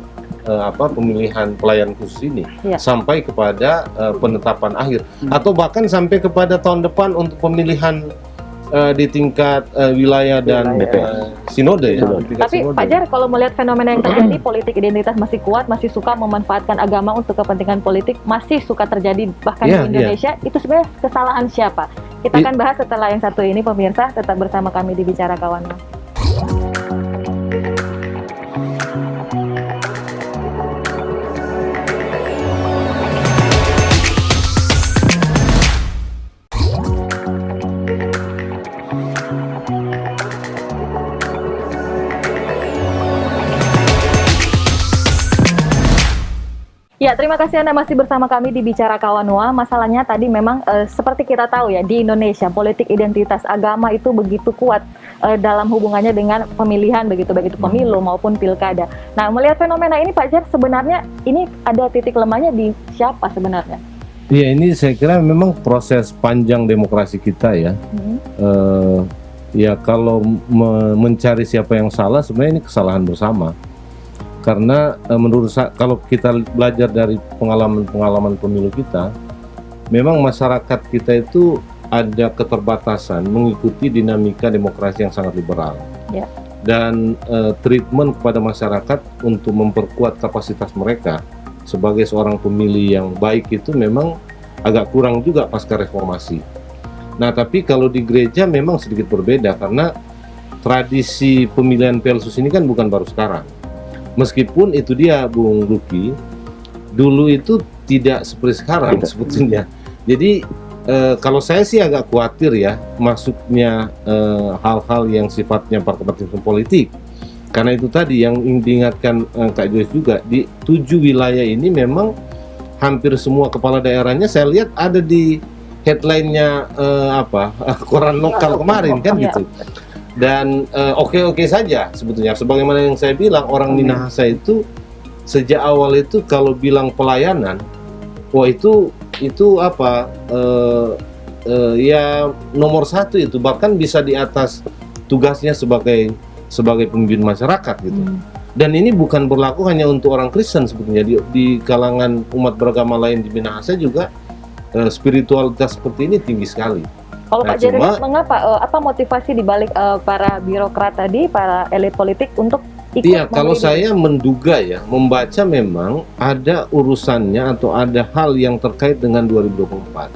pemilihan pelayan khusus ini sampai kepada penetapan akhir, atau bahkan sampai kepada tahun depan untuk pemilihan di tingkat wilayah dan sinode ya. Tapi Pak Jar, kalau melihat fenomena yang terjadi, politik identitas masih kuat, masih suka memanfaatkan agama untuk kepentingan politik, masih suka terjadi bahkan di Indonesia, itu sebenarnya kesalahan siapa? Kita akan bahas setelah yang satu ini, pemirsa, tetap bersama kami di Bicara Kawanwa. Ya, terima kasih Anda masih bersama kami di Bicara Kawanwa. Masalahnya tadi memang seperti kita tahu ya, di Indonesia politik identitas agama itu begitu kuat dalam hubungannya dengan pemilihan, begitu pemilu maupun pilkada. Nah, melihat fenomena ini Pak Jar, sebenarnya ini ada titik lemahnya di siapa sebenarnya? Ya, ini saya kira memang proses panjang demokrasi kita ya. Ya, kalau mencari siapa yang salah, sebenarnya ini kesalahan bersama. Karena menurut saya, kalau kita belajar dari pengalaman pemilu kita, memang masyarakat kita itu ada keterbatasan mengikuti dinamika demokrasi yang sangat liberal. Dan treatment kepada masyarakat untuk memperkuat kapasitas mereka sebagai seorang pemilih yang baik itu memang agak kurang juga pasca reformasi. Nah, tapi kalau di gereja memang sedikit berbeda, karena tradisi pemilihan Pelsus ini kan bukan baru sekarang. Meskipun itu dia, Bung Luki, dulu itu tidak seperti sekarang sebetulnya. Jadi kalau saya sih agak khawatir ya masuknya hal-hal yang sifatnya pragmatisme politik. Karena itu tadi yang diingatkan Kak Joyce juga, di 7 wilayah ini memang hampir semua kepala daerahnya saya lihat ada di headline-nya koran lokal kemarin kan gitu. Dan oke-oke saja sebetulnya. Sebagaimana yang saya bilang, orang Minahasa itu sejak awal itu kalau bilang pelayanan, wah itu ya nomor 1 itu, bahkan bisa di atas tugasnya sebagai pemimpin masyarakat gitu. Dan ini bukan berlaku hanya untuk orang Kristen sebetulnya, di kalangan umat beragama lain di Minahasa juga spiritualitas seperti ini tinggi sekali. Kalau Pak Jerry, mengapa apa motivasi dibalik para birokrat tadi, para elit politik untuk ikut? Iya, kalau saya menduga ya, membaca memang ada urusannya atau ada hal yang terkait dengan 2024,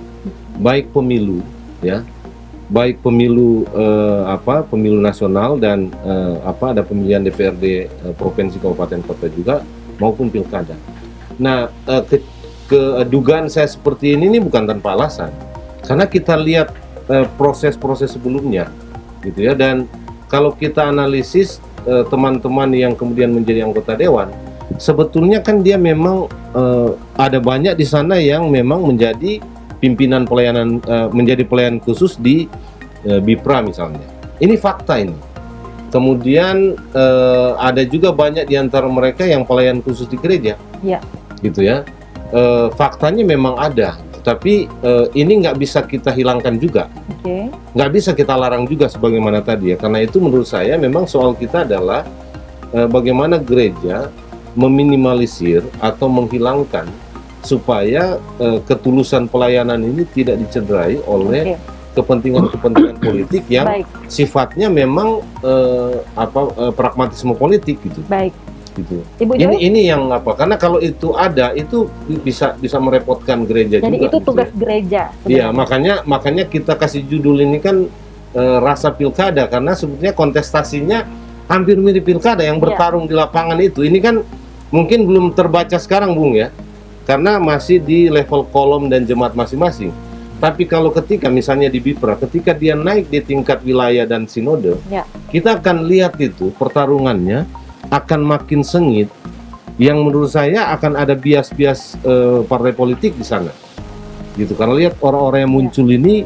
baik pemilu ya. Baik pemilu pemilu nasional dan ada pemilihan DPRD provinsi, kabupaten, kota juga, maupun pilkada. Nah, kedugaan saya seperti ini bukan tanpa alasan, karena kita lihat proses-proses sebelumnya, gitu ya. Dan kalau kita analisis teman-teman yang kemudian menjadi anggota dewan, sebetulnya kan dia memang ada banyak di sana yang memang menjadi pimpinan pelayanan, menjadi pelayan khusus di BIPRA misalnya. Ini fakta ini. Kemudian ada juga banyak di antara mereka yang pelayan khusus di gereja, gitu ya. Faktanya memang ada, tapi ini nggak bisa kita hilangkan juga, nggak bisa kita larang juga sebagaimana tadi ya. Karena itu menurut saya memang soal kita adalah bagaimana gereja meminimalisir atau menghilangkan supaya ketulusan pelayanan ini tidak dicederai oleh kepentingan-kepentingan politik yang sifatnya memang pragmatisme politik gitu. Gitu. Ibu Joyce? Ini yang karena kalau itu ada, itu bisa merepotkan gereja. Jadi juga. Jadi itu tugas gitu gereja. Iya, makanya kita kasih judul ini kan rasa pilkada, karena sebetulnya kontestasinya hampir mirip pilkada yang bertarung di lapangan itu. Ini kan mungkin belum terbaca sekarang, Bung ya. Karena masih di level kolom dan jemaat masing-masing. Tapi kalau ketika misalnya di BIPRA, ketika dia naik di tingkat wilayah dan sinode, kita akan lihat itu pertarungannya akan makin sengit, yang menurut saya akan ada bias-bias partai politik di sana. Gitu. Karena lihat orang-orang yang muncul ini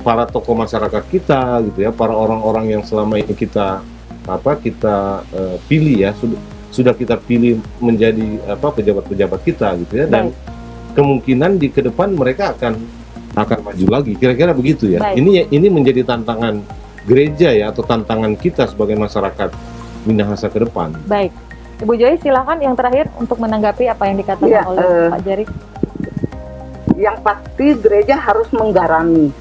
para tokoh masyarakat kita, gitu ya, para orang-orang yang selama ini kita pilih ya, sudah kita pilih menjadi pejabat-pejabat kita gitu ya, dan kemungkinan di ke depan mereka akan maju lagi, kira-kira begitu ya. Ini menjadi tantangan gereja ya, atau tantangan kita sebagai masyarakat Minahasa ke depan. Baik, Ibu Joyce silakan yang terakhir untuk menanggapi apa yang dikatakan oleh Pak Jerry. Yang pasti gereja harus menggarami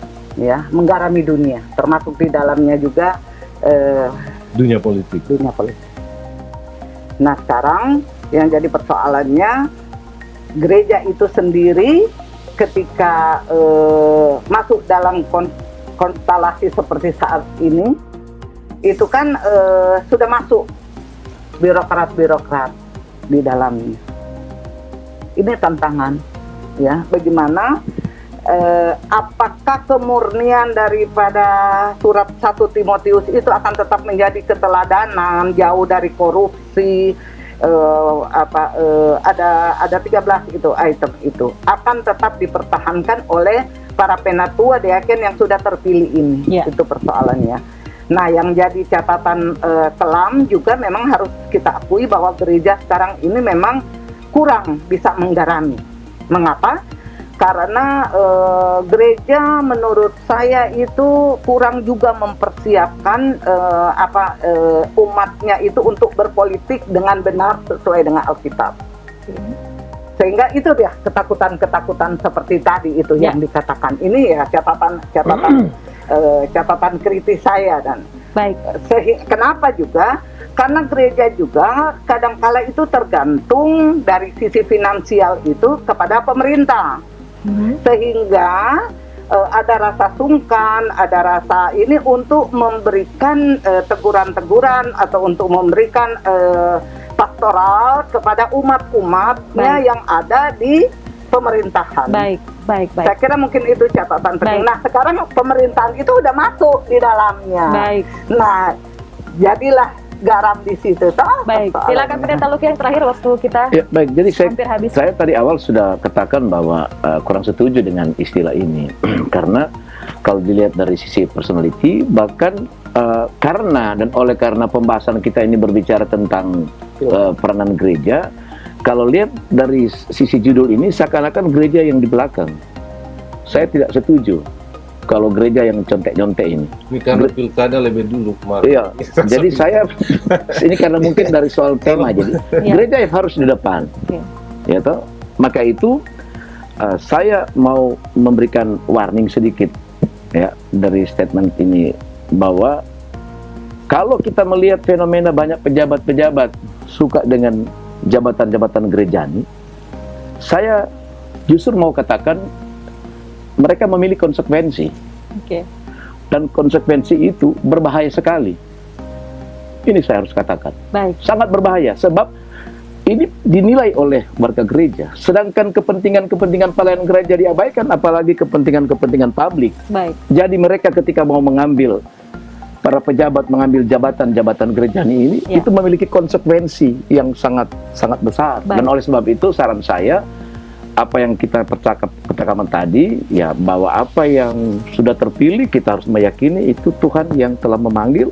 dunia, termasuk di dalamnya juga dunia politik. Nah, sekarang yang jadi persoalannya, gereja itu sendiri ketika masuk dalam konstelasi seperti saat ini, itu kan sudah masuk birokrat-birokrat di dalamnya. Ini tantangan, ya, bagaimana apakah kemurnian daripada surat 1 Timotius itu akan tetap menjadi keteladanan, jauh dari korupsi, ada 13 itu item itu akan tetap dipertahankan oleh para penatua diaken yang sudah terpilih ini. Itu persoalannya. Nah, yang jadi catatan kelam juga memang harus kita akui bahwa gereja sekarang ini memang kurang bisa menggarami. Mengapa? Karena gereja menurut saya itu kurang juga mempersiapkan umatnya itu untuk berpolitik dengan benar sesuai dengan Alkitab. Sehingga itu dia ketakutan-ketakutan seperti tadi itu yang dikatakan. Ini ya catatan kritis saya. Dan kenapa juga? Karena gereja juga kadangkala itu tergantung dari sisi finansial itu kepada pemerintah. Sehingga ada rasa sungkan, ada rasa ini untuk memberikan teguran-teguran atau untuk memberikan pastoral kepada umat-umatnya yang ada di pemerintahan. Baik, baik, baik. Saya kira mungkin itu catatan penting. Baik. Nah, sekarang pemerintahan itu udah masuk di dalamnya. Baik, Nah, jadilah garam di situ. Toh, baik. persoalannya. Silakan Pendeta Luki yang terakhir waktu kita Ya, baik. Jadi hampir habis. saya tadi awal sudah katakan bahwa kurang setuju dengan istilah ini karena kalau dilihat dari sisi personality, bahkan karena dan oleh karena pembahasan kita ini berbicara tentang peranan gereja, kalau lihat dari sisi judul ini seakan-akan gereja yang di belakang. Saya tidak setuju kalau gereja yang contek-nyontek ini. Ini karena pilkada lebih dulu kemarin. Iya, jadi saya ini karena mungkin dari soal tema, jadi Iya. gereja yang harus di depan, Oke. ya toh. Maka itu saya mau memberikan warning sedikit, ya, dari statement ini bahwa kalau kita melihat fenomena banyak pejabat-pejabat suka dengan jabatan-jabatan gerejani, saya justru mau katakan mereka memilih konsekuensi. Oke. Dan konsekuensi itu berbahaya sekali. Ini saya harus katakan. Baik. Sangat berbahaya, sebab ini dinilai oleh warga gereja. Sedangkan kepentingan-kepentingan pelayanan gereja diabaikan, apalagi kepentingan-kepentingan publik. Baik. Jadi mereka ketika mau mengambil, para pejabat mengambil jabatan-jabatan gerejani ini, Ya. itu memiliki konsekuensi yang sangat besar. Baik. Dan oleh sebab itu saran saya, apa yang kita percakapan tadi, ya, bahwa apa yang sudah terpilih kita harus meyakini itu Tuhan yang telah memanggil,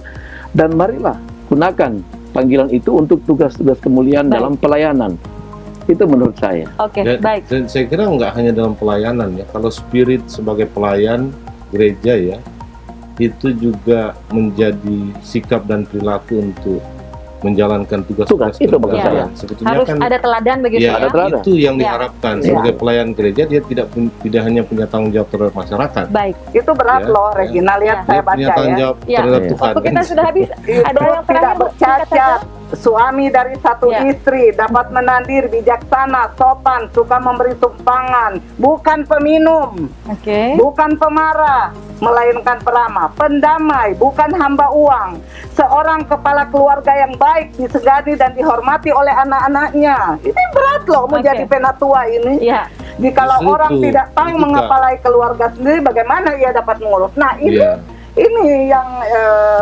dan marilah gunakan panggilan itu untuk tugas-tugas kemuliaan Baik. dalam pelayanan. Itu menurut saya. Oke, Dan, baik. dan saya kira nggak hanya dalam pelayanan ya, kalau spirit sebagai pelayan gereja ya, itu juga menjadi sikap dan perilaku untuk menjalankan tugas-tugas Tugas, itu maksud kerajaan. saya. Sebetulnya Harus kan ada teladan begitu ya, ya. ada teladan. itu yang Ya. diharapkan Ya. sebagai pelayan gereja, dia tidak hanya punya tanggung jawab terhadap masyarakat, Baik. Itu berat Ya, loh, ya. Regina. Lihat Ya. saya dia punya baca tanggung ya. jawab Ya. terhadap Ya. Tuhan. Waktu kita sudah habis. Itu Ada yang tidak terakhir, Bu, singkat bercacat. Suami dari satu Ya. istri dapat menandir, bijaksana, sopan, suka memberi tumpangan, bukan peminum, Oke. bukan pemarah, melainkan peramah, pendamai, bukan hamba uang, seorang kepala keluarga yang baik, disegani dan dihormati oleh anak-anaknya. Ini berat loh Oke. menjadi penatua ini. Iya. Jikalau Justru orang itu, tidak tahu itu, Kak. mengepalai keluarga sendiri, bagaimana ia dapat mengurus? Nah, Iya. ini yang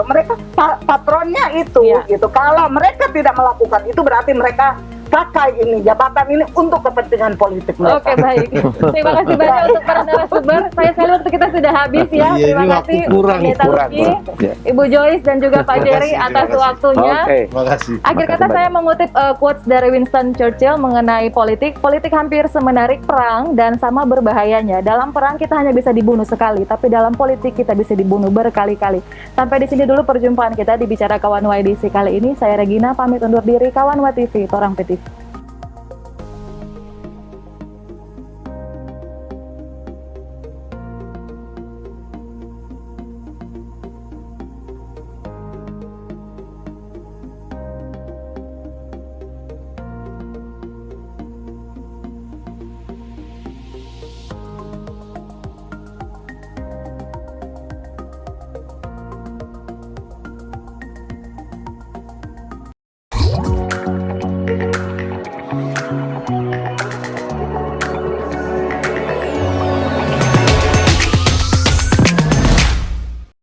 mereka patronnya itu Iya. gitu. Kalau mereka tidak melakukan itu, berarti mereka pakai ini jabatan ini untuk kepentingan politik mereka. Oke, baik. Terima kasih banyak untuk para narasumber. Saya sekali waktu kita sudah habis ya. Iya, Terima ini waktu kasih kurang. Pendeta Luki, Ya. Ibu Joyce dan juga Pak Terima Jerry kasih, atas terima kasih. waktunya. Oke. Terima kasih. Akhir Makasih kata saya banyak. mengutip quotes dari Winston Churchill mengenai politik. Politik hampir semenarik perang dan sama berbahayanya. Dalam perang kita hanya bisa dibunuh sekali, tapi dalam politik kita bisa dibunuh berkali-kali. Sampai di sini dulu perjumpaan kita di Bicara Kawanwa edisi kali ini. Saya Regina pamit undur diri. Kawanwa TV, Torang PTV.